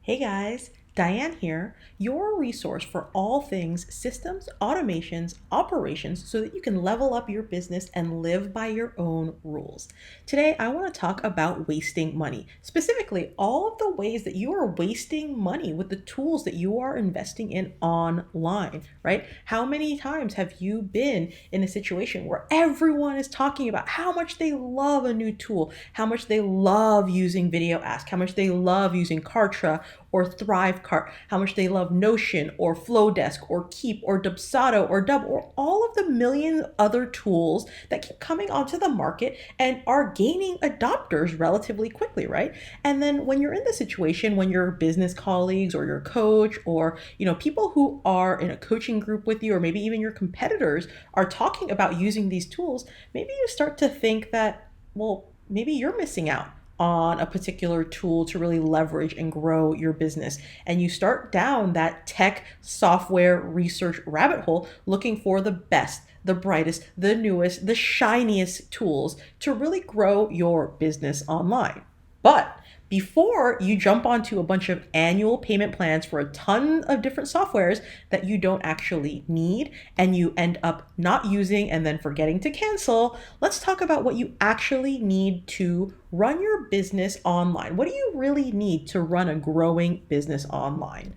Hey guys, Diane here, your resource for all things systems, automations, operations, so that you can level up your business and live by your own rules. Today, I want to talk about wasting money, specifically all of the ways that you are wasting money with the tools that you are investing in online, right? How many times have you been in a situation where everyone is talking about how much they love a new tool, how much they love using VideoAsk, how much they love using Kartra or ThriveCart, how much they love Notion or FloDesk or Keap or Dubsado or Dubb or all of the million other tools that keep coming onto the market and are gaining adopters relatively quickly, right? And then when you're in the situation when your business colleagues or your coach or people who are in a coaching group with you or maybe even your competitors are talking about using these tools, maybe you start to think that, well, maybe you're missing out on a particular tool to really leverage and grow your business. And you start down that tech software research rabbit hole looking for the best, the brightest, the newest, the shiniest tools to really grow your business online. But before you jump onto a bunch of annual payment plans for a ton of different softwares that you don't actually need and you end up not using and then forgetting to cancel, let's talk about what you actually need to run your business online. What do you really need to run a growing business online?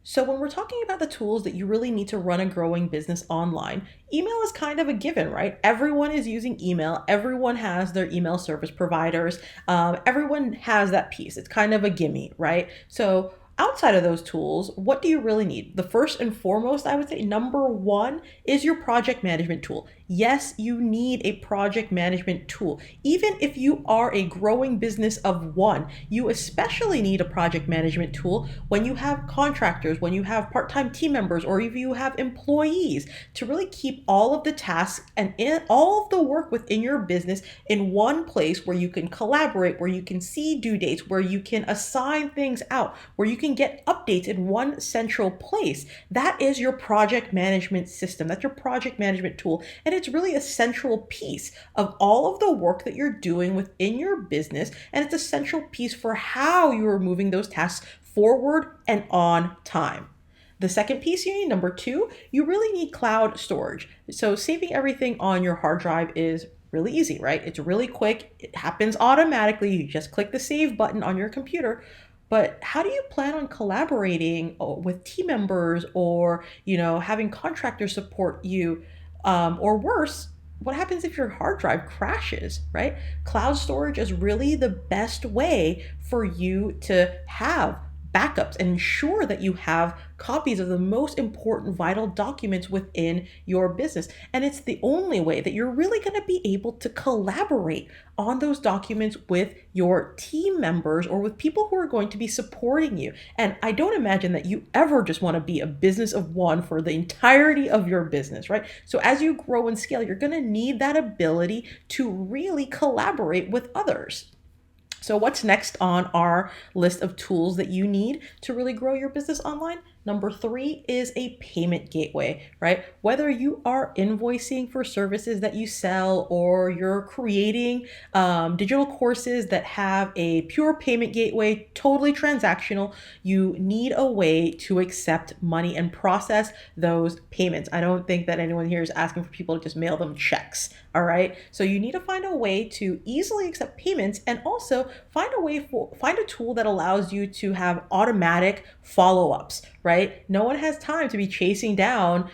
So when we're talking about the tools that you really need to run a growing business online, email is kind of a given, right? Everyone is using email. Everyone has their email service providers. Everyone has that piece. It's kind of a gimme, right? So outside of those tools, what do you really need? The first and foremost, I would say number one is your project management tool. Yes, you need a project management tool. Even if you are a growing business of one, you especially need a project management tool when you have contractors, when you have part-time team members, or if you have employees to really keep all of the tasks and all of the work within your business in one place where you can collaborate, where you can see due dates, where you can assign things out, where you can get updates in one central place. That is your project management system. That's your project management tool. And it's really a central piece of all of the work that you're doing within your business. And it's a central piece for how you are moving those tasks forward and on time. The second piece you need, number two, you really need cloud storage. So saving everything on your hard drive is really easy, right? It's really quick. It happens automatically. You just click the save button on your computer. But how do you plan on collaborating with team members or, having contractors support you? Or worse, what happens if your hard drive crashes, right? Cloud storage is really the best way for you to have backups and ensure that you have copies of the most important vital documents within your business. And it's the only way that you're really going to be able to collaborate on those documents with your team members or with people who are going to be supporting you. And I don't imagine that you ever just want to be a business of one for the entirety of your business, right? So as you grow and scale, you're going to need that ability to really collaborate with others. So what's next on our list of tools that you need to really grow your business online? Number three is a payment gateway, right? Whether you are invoicing for services that you sell or you're creating digital courses that have a pure payment gateway, totally transactional, you need a way to accept money and process those payments. I don't think that anyone here is asking for people to just mail them checks, all right? So you need to find a way to easily accept payments and also find a tool that allows you to have automatic follow-ups, right? No one has time to be chasing down,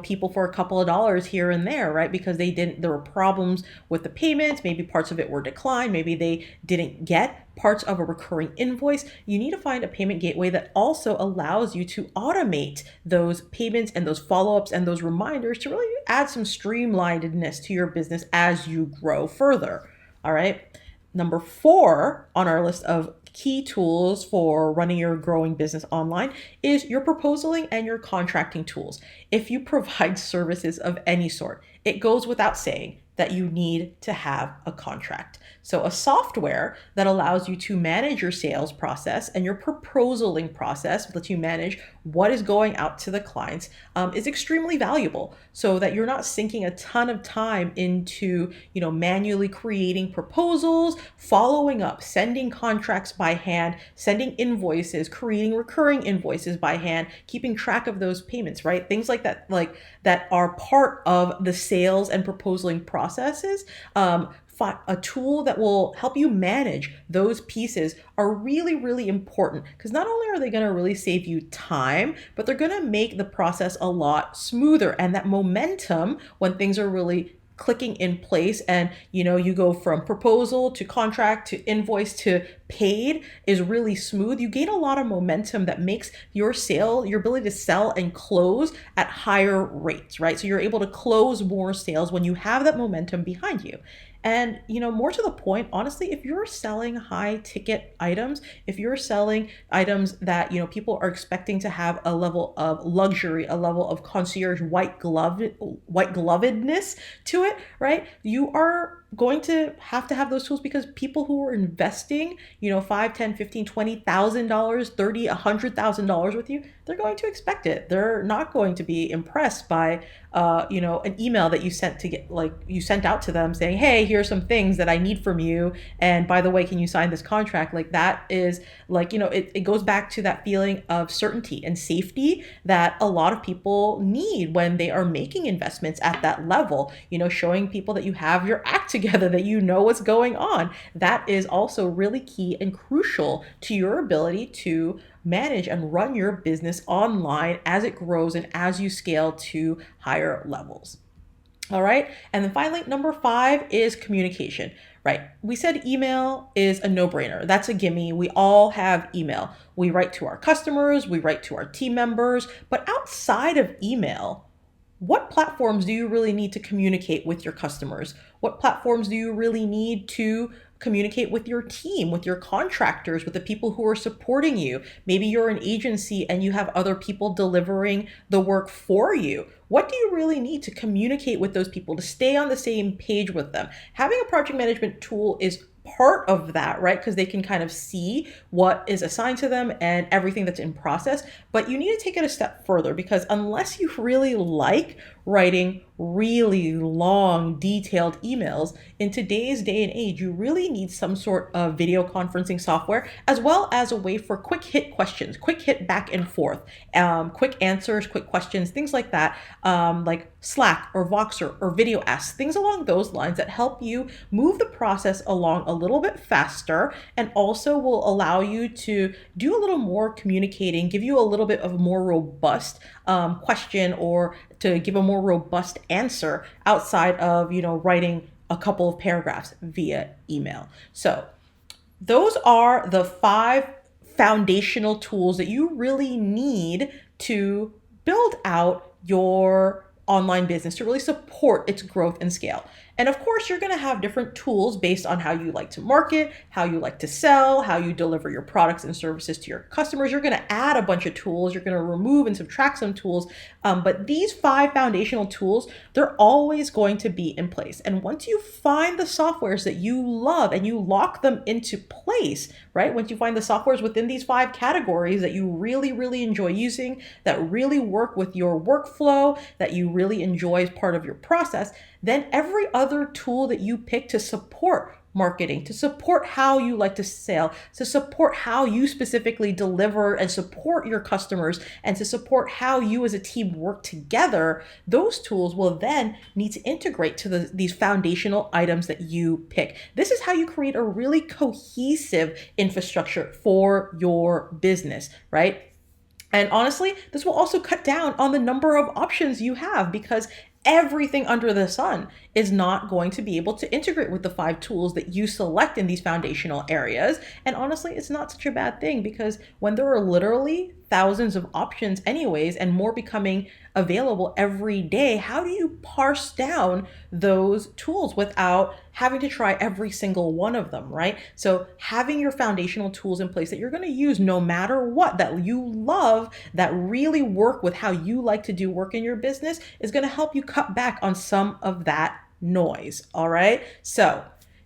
people for a couple of dollars here and there, right? Because there were problems with the payments. Maybe parts of it were declined. Maybe they didn't get parts of a recurring invoice. You need to find a payment gateway that also allows you to automate those payments and those follow-ups and those reminders to really add some streamlinedness to your business as you grow further. All right. Number four on our list of key tools for running your growing business online is your proposaling and your contracting tools. If you provide services of any sort, it goes without saying that you need to have a contract. So a software that allows you to manage your sales process and your proposaling process, lets you manage what is going out to the clients, is extremely valuable, so that you're not sinking a ton of time into, manually creating proposals, following up, sending contracts by hand, sending invoices, creating recurring invoices by hand, keeping track of those payments, right? Things like that, that are part of the sales and proposaling processes. A tool that will help you manage those pieces are really, really important, because not only are they going to really save you time, but they're going to make the process a lot smoother. And that momentum, when things are really clicking in place, and you go from proposal to contract to invoice to paid, is really smooth. You gain a lot of momentum that makes your ability to sell and close at higher rates, right? So you're able to close more sales when you have that momentum behind you. And, more to the point, honestly, if you're selling high ticket items, if you're selling items that, people are expecting to have a level of luxury, a level of concierge white glovedness to it, right? You are going to have those tools, because people who are investing, $5, 10, 15, $20,000, 30, $100,000 with you, they're going to expect it. They're not going to be impressed by, an email that you sent out to them saying, hey, here's some things that I need from you. And by the way, can you sign this contract? Like, that is it goes back to that feeling of certainty and safety that a lot of people need when they are making investments at that level, showing people that you have your act together, that you know what's going on. That is also really key and crucial to your ability to manage and run your business online as it grows and as you scale to higher levels. All right. And then finally, number 5 is communication, right? We said email is a no-brainer. That's a gimme. We all have email. We write to our customers, we write to our team members, but outside of email, what platforms do you really need to communicate with your customers? What platforms do you really need to communicate with your team, with your contractors, with the people who are supporting you? Maybe you're an agency and you have other people delivering the work for you. What do you really need to communicate with those people to stay on the same page with them? Having a project management tool is part of that, right? Because they can kind of see what is assigned to them and everything that's in process. But you need to take it a step further, because unless you really like writing really long, detailed emails, in today's day and age, you really need some sort of video conferencing software, as well as a way for quick hit questions, quick hit back and forth, quick answers, quick questions, things like that, like Slack or Voxer or VideoAsk, things along those lines that help you move the process along a little bit faster, and also will allow you to do a little more communicating, give you a little bit of a more robust question, or to give a more robust answer outside of, writing a couple of paragraphs via email. So those are the 5 foundational tools that you really need to build out your online business, to really support its growth and scale. And of course, you're going to have different tools based on how you like to market, how you like to sell, how you deliver your products and services to your customers. You're going to add a bunch of tools. You're going to remove and subtract some tools. But these 5 foundational tools, they're always going to be in place. And once you find the softwares that you love and you lock them into place, right? Once you find the softwares within these 5 categories that you really, really enjoy using, that really work with your workflow, that you really enjoy as part of your process, then every other tool that you pick to support marketing, to support how you like to sell, to support how you specifically deliver and support your customers, and to support how you as a team work together, those tools will then need to integrate to these foundational items that you pick. This is how you create a really cohesive infrastructure for your business, right? And honestly, this will also cut down on the number of options you have, because everything under the sun is not going to be able to integrate with the 5 tools that you select in these foundational areas. And honestly, it's not such a bad thing, because when there are literally thousands of options anyways, and more becoming available every day, how do you parse down those tools without having to try every single one of them, right? So having your foundational tools in place that you're going to use no matter what, that you love, that really work with how you like to do work in your business, is going to help you cut back on some of that noise. All right. So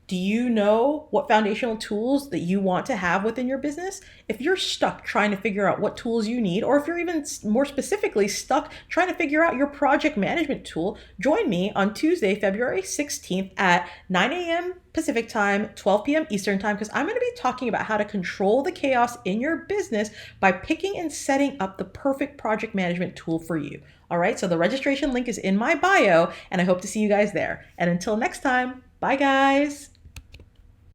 Do you know what foundational tools that you want to have within your business? If you're stuck trying to figure out what tools you need, or if you're even more specifically stuck trying to figure out your project management tool, join me on Tuesday, February 16th at 9 a.m. Pacific time, 12 p.m. Eastern time, because I'm going to be talking about how to control the chaos in your business by picking and setting up the perfect project management tool for you. All right, so the registration link is in my bio, and I hope to see you guys there. And until next time, bye guys.